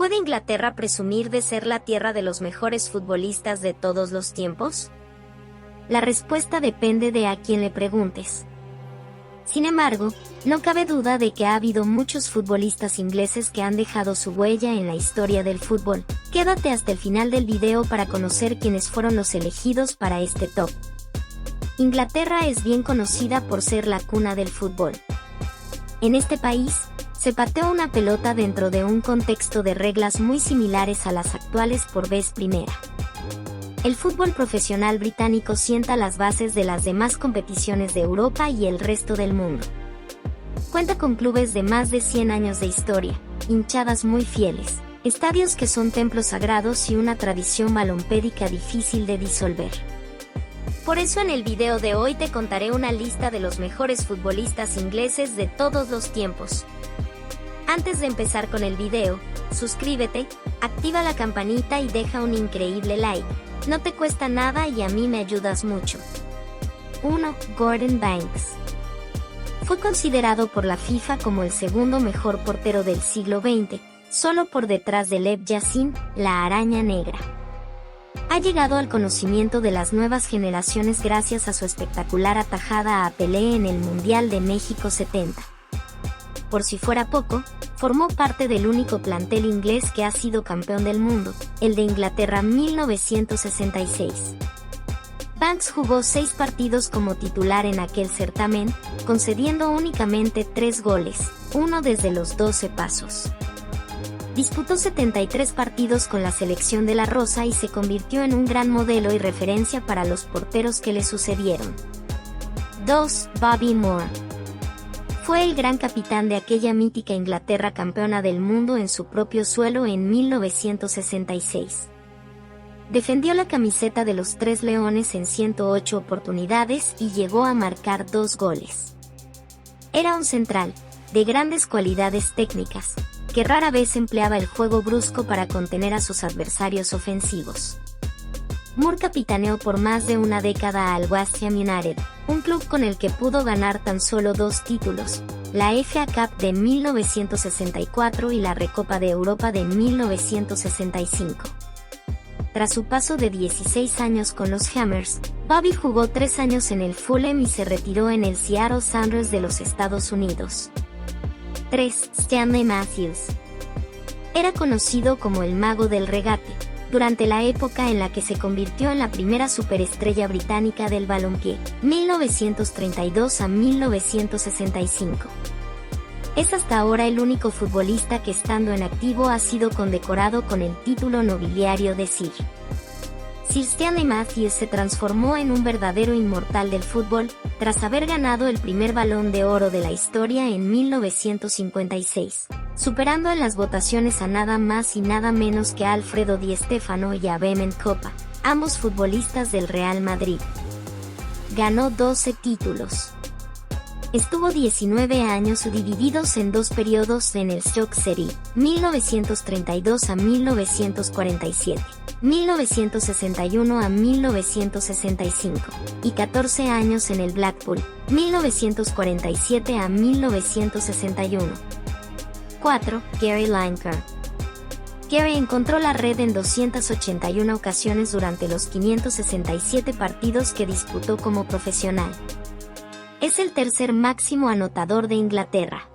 ¿Puede Inglaterra presumir de ser la tierra de los mejores futbolistas de todos los tiempos? La respuesta depende de a quién le preguntes. Sin embargo, no cabe duda de que ha habido muchos futbolistas ingleses que han dejado su huella en la historia del fútbol. Quédate hasta el final del video para conocer quiénes fueron los elegidos para este top. Inglaterra es bien conocida por ser la cuna del fútbol. En este país, se pateó una pelota dentro de un contexto de reglas muy similares a las actuales por vez primera. El fútbol profesional británico sienta las bases de las demás competiciones de Europa y el resto del mundo. Cuenta con clubes de más de 100 años de historia, hinchadas muy fieles, estadios que son templos sagrados y una tradición balompédica difícil de disolver. Por eso en el video de hoy te contaré una lista de los mejores futbolistas ingleses de todos los tiempos. Antes de empezar con el video, suscríbete, activa la campanita y deja un increíble like. No te cuesta nada y a mí me ayudas mucho. 1. Gordon Banks. Fue considerado por la FIFA como el segundo mejor portero del siglo XX, solo por detrás de Lev Yashin, la araña negra. Ha llegado al conocimiento de las nuevas generaciones gracias a su espectacular atajada a Pelé en el Mundial de México 70. Por si fuera poco, formó parte del único plantel inglés que ha sido campeón del mundo, el de Inglaterra 1966. Banks jugó 6 partidos como titular en aquel certamen, concediendo únicamente 3 goles, uno desde los 12 pasos. Disputó 73 partidos con la selección de la Rosa y se convirtió en un gran modelo y referencia para los porteros que le sucedieron. 2. Bobby Moore. Fue el gran capitán de aquella mítica Inglaterra campeona del mundo en su propio suelo en 1966. Defendió la camiseta de los Tres Leones en 108 oportunidades y llegó a marcar 2 goles. Era un central, de grandes cualidades técnicas, que rara vez empleaba el juego brusco para contener a sus adversarios ofensivos. Moore capitaneó por más de una década al West Ham United, un club con el que pudo ganar tan solo 2 títulos, la FA Cup de 1964 y la Recopa de Europa de 1965. Tras su paso de 16 años con los Hammers, Bobby jugó 3 años en el Fulham y se retiró en el Seattle Sounders de los Estados Unidos. 3. Stanley Matthews. Era conocido como el mago del regate, durante la época en la que se convirtió en la primera superestrella británica del balompié, 1932 a 1965. Es hasta ahora el único futbolista que estando en activo ha sido condecorado con el título nobiliario de Sir. Sir Stanley Matthews se transformó en un verdadero inmortal del fútbol, tras haber ganado el primer Balón de Oro de la historia en 1956, superando en las votaciones a nada más y nada menos que a Alfredo Di Stéfano y a Behmen Copa, ambos futbolistas del Real Madrid. Ganó 12 títulos. Estuvo 19 años divididos en 2 periodos en el Stoke City, 1932 a 1947. 1961 a 1965, y 14 años en el Blackpool, 1947 a 1961. 4. Gary Lineker. Gary encontró la red en 281 ocasiones durante los 567 partidos que disputó como profesional. Es el tercer máximo anotador de Inglaterra.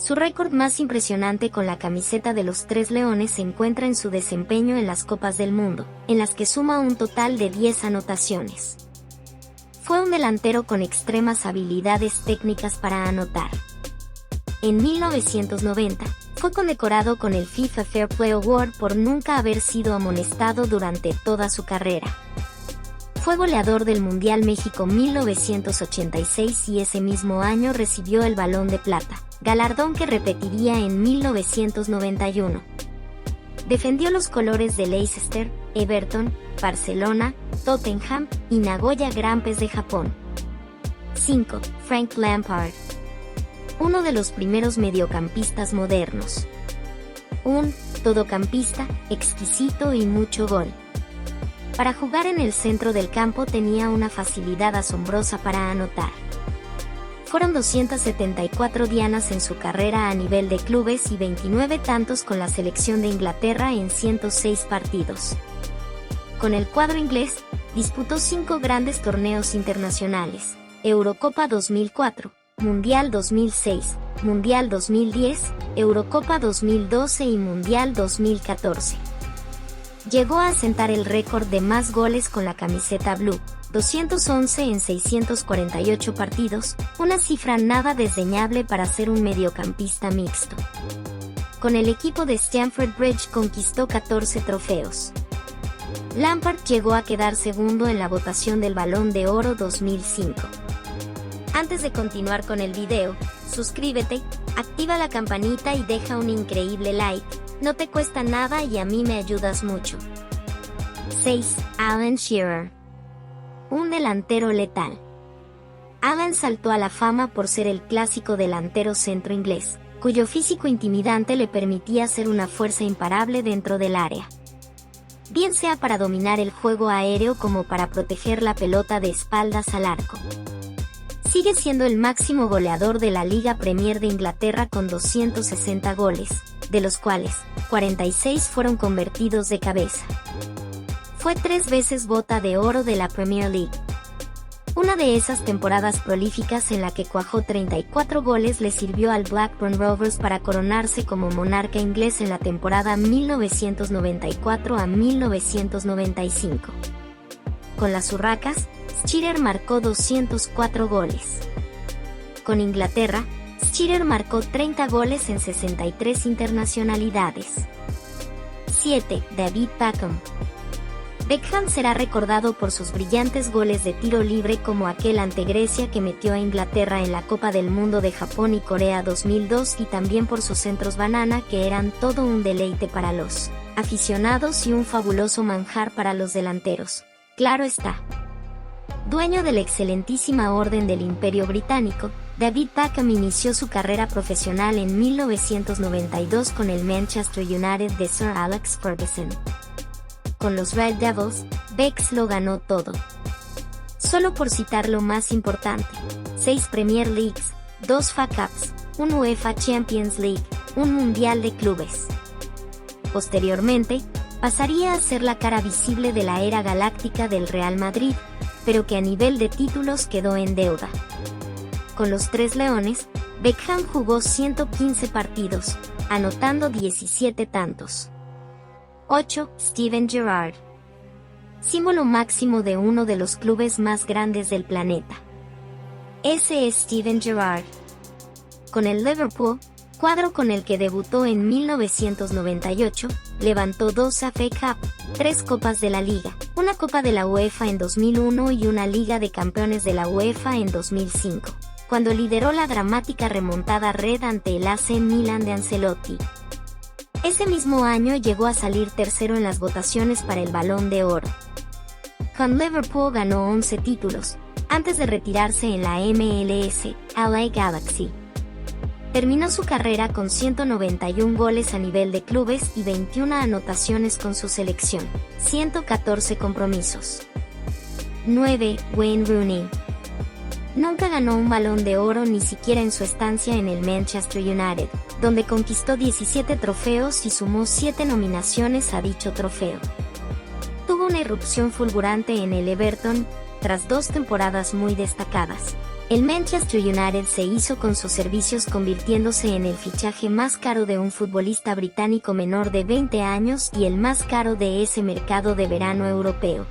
Su récord más impresionante con la camiseta de los Tres Leones se encuentra en su desempeño en las Copas del Mundo, en las que suma un total de 10 anotaciones. Fue un delantero con extremas habilidades técnicas para anotar. En 1990, fue condecorado con el FIFA Fair Play Award por nunca haber sido amonestado durante toda su carrera. Fue goleador del Mundial México 1986 y ese mismo año recibió el Balón de Plata, galardón que repetiría en 1991. Defendió los colores de Leicester, Everton, Barcelona, Tottenham y Nagoya Grampus de Japón. 5. Frank Lampard. Uno de los primeros mediocampistas modernos. Un todocampista, exquisito y mucho gol. Para jugar en el centro del campo tenía una facilidad asombrosa para anotar. Fueron 274 dianas en su carrera a nivel de clubes y 29 tantos con la selección de Inglaterra en 106 partidos. Con el cuadro inglés, disputó 5 grandes torneos internacionales: Eurocopa 2004, Mundial 2006, Mundial 2010, Eurocopa 2012 y Mundial 2014. Llegó a asentar el récord de más goles con la camiseta blue, 211 en 648 partidos, una cifra nada desdeñable para ser un mediocampista mixto. Con el equipo de Stamford Bridge conquistó 14 trofeos. Lampard llegó a quedar segundo en la votación del Balón de Oro 2005. Antes de continuar con el video, suscríbete, activa la campanita y deja un increíble like, no te cuesta nada y a mí me ayudas mucho. 6. Alan Shearer. Un delantero letal. Alan saltó a la fama por ser el clásico delantero centro inglés, cuyo físico intimidante le permitía ser una fuerza imparable dentro del área. Bien sea para dominar el juego aéreo como para proteger la pelota de espaldas al arco. Sigue siendo el máximo goleador de la Liga Premier de Inglaterra con 260 goles, de los cuales 46 fueron convertidos de cabeza. Fue 3 veces Bota de Oro de la Premier League. Una de esas temporadas prolíficas en la que cuajó 34 goles le sirvió al Blackburn Rovers para coronarse como monarca inglés en la temporada 1994 a 1995. Con las Urracas, Shearer marcó 204 goles. Con Inglaterra, Shearer marcó 30 goles en 63 internacionalidades. 7. David Beckham. Beckham será recordado por sus brillantes goles de tiro libre como aquel ante Grecia que metió a Inglaterra en la Copa del Mundo de Japón y Corea 2002 y también por sus centros banana que eran todo un deleite para los aficionados y un fabuloso manjar para los delanteros. Claro está. Dueño de la excelentísima Orden del Imperio Británico, David Beckham inició su carrera profesional en 1992 con el Manchester United de Sir Alex Ferguson. Con los Red Devils, Becks lo ganó todo. Solo por citar lo más importante: 6 Premier Leagues, 2 FA Cups, un UEFA Champions League, un Mundial de Clubes. Posteriormente, pasaría a ser la cara visible de la era galáctica del Real Madrid, pero que a nivel de títulos quedó en deuda. Con los Tres Leones, Beckham jugó 115 partidos, anotando 17 tantos. 8. Steven Gerrard. Símbolo máximo de uno de los clubes más grandes del planeta. Ese es Steven Gerrard. Con el Liverpool, cuadro con el que debutó en 1998, levantó 2 FA Cup, 3 Copas de la Liga, una Copa de la UEFA en 2001 y una Liga de Campeones de la UEFA en 2005, cuando lideró la dramática remontada red ante el AC Milan de Ancelotti. Ese mismo año llegó a salir tercero en las votaciones para el Balón de Oro. Con Liverpool ganó 11 títulos, antes de retirarse en la MLS, LA Galaxy. Terminó su carrera con 191 goles a nivel de clubes y 21 anotaciones con su selección, 114 compromisos. 9. Wayne Rooney. Nunca ganó un Balón de Oro ni siquiera en su estancia en el Manchester United, donde conquistó 17 trofeos y sumó 7 nominaciones a dicho trofeo. Tuvo una irrupción fulgurante en el Everton, tras 2 temporadas muy destacadas. El Manchester United se hizo con sus servicios convirtiéndose en el fichaje más caro de un futbolista británico menor de 20 años y el más caro de ese mercado de verano europeo.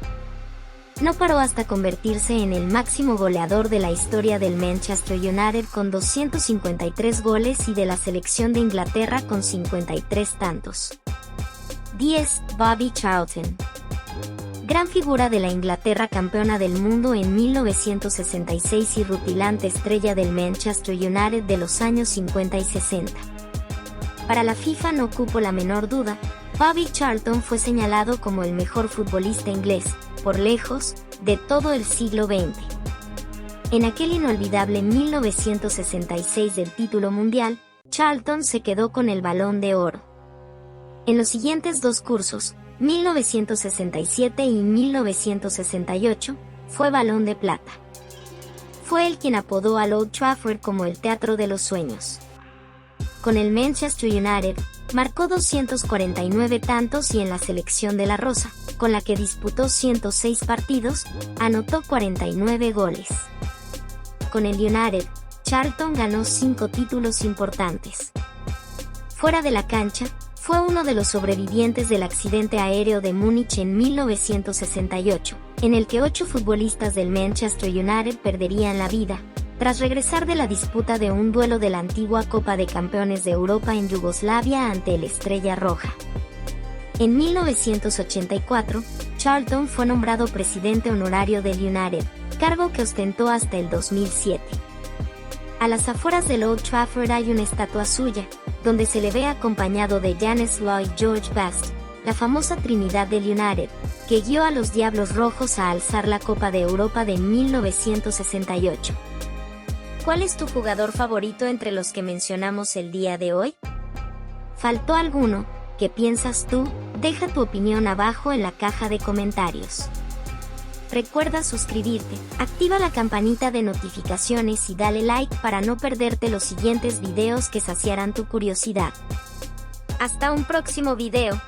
No paró hasta convertirse en el máximo goleador de la historia del Manchester United con 253 goles y de la selección de Inglaterra con 53 tantos. 10. Bobby Charlton. Gran figura de la Inglaterra campeona del mundo en 1966 y rutilante estrella del Manchester United de los años 50 y 60. Para la FIFA no cupo la menor duda, Bobby Charlton fue señalado como el mejor futbolista inglés, por lejos, de todo el siglo XX. En aquel inolvidable 1966 del título mundial, Charlton se quedó con el Balón de Oro. En los siguientes 2 cursos, 1967 y 1968, fue Balón de Plata. fue él quien apodó al Old Trafford como el Teatro de los Sueños. Con el Manchester United, marcó 249 tantos y en la selección de la Rosa, con la que disputó 106 partidos, anotó 49 goles. Con el United, Charlton ganó 5 títulos importantes. Fuera de la cancha, fue uno de los sobrevivientes del accidente aéreo de Múnich en 1968, en el que 8 futbolistas del Manchester United perderían la vida, tras regresar de la disputa de un duelo de la antigua Copa de Campeones de Europa en Yugoslavia ante el Estrella Roja. En 1984, Charlton fue nombrado presidente honorario del United, cargo que ostentó hasta el 2007. A las afueras del Old Trafford hay una estatua suya, donde se le ve acompañado de James Lloyd George Best, la famosa Trinidad del United, que guió a los Diablos Rojos a alzar la Copa de Europa de 1968. ¿Cuál es tu jugador favorito entre los que mencionamos el día de hoy? ¿Faltó alguno? ¿Qué piensas tú? Deja tu opinión abajo en la caja de comentarios. Recuerda suscribirte, activa la campanita de notificaciones y dale like para no perderte los siguientes videos que saciarán tu curiosidad. Hasta un próximo video.